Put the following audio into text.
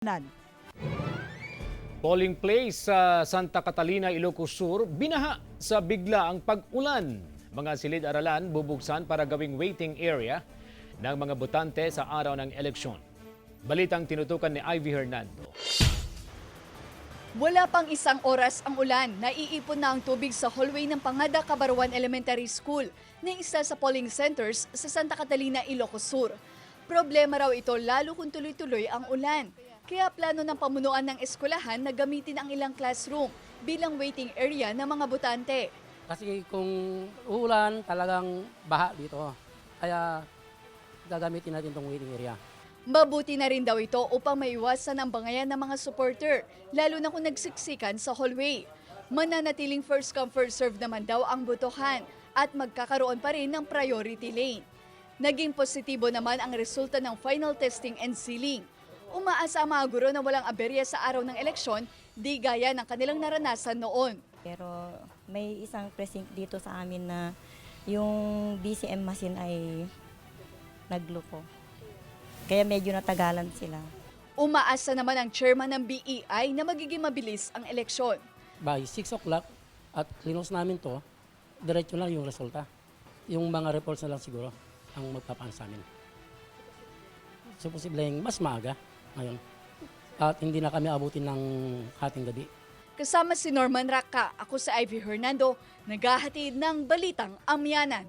Nan. Polling place sa Santa Catalina, Ilocos Sur, binaha sa bigla ang pag-ulan. Mga silid-aralan bubuksan para gawing waiting area ng mga botante sa araw ng eleksyon. Balitang tinutukan ni Ivy Hernando. Wala pang isang oras ang ulan, naiipon na ang tubig sa hallway ng Pangada Cabaruan Elementary School na isa sa polling centers sa Santa Catalina, Ilocos Sur. Problema raw ito lalo kung tuloy-tuloy ang ulan. Kaya plano ng pamunuan ng eskwelahan na gamitin ang ilang classroom bilang waiting area ng mga botante. Kasi kung uulan, talagang baha dito. Kaya gagamitin natin itong waiting area. Mabuti na rin daw ito upang maiwasan ang bangayan ng mga supporter, lalo na kung nagsiksikan sa hallway. Mananatiling first come first serve naman daw ang botohan at magkakaroon pa rin ng priority lane. Naging positibo naman ang resulta ng final testing and sealing. Umaasa ang mga guro na walang aberya sa araw ng eleksyon, di gaya ng kanilang naranasan noon. Pero may isang precinct dito sa amin na yung BCM machine ay nagluko. Kaya medyo natagalan sila. Umaasa naman ang chairman ng BEI na magiging mabilis ang eleksyon. By 6 o'clock at cleanose namin to, diretso lang yung resulta. Yung mga reports na lang siguro ang magpapaan sa amin. So posibleng mas maaga ngayon. At hindi na kami abutin ng hating gabi. Kasama si Norman Raka, ako si Ivy Hernando, naghahatid ng Balitang Amyanan.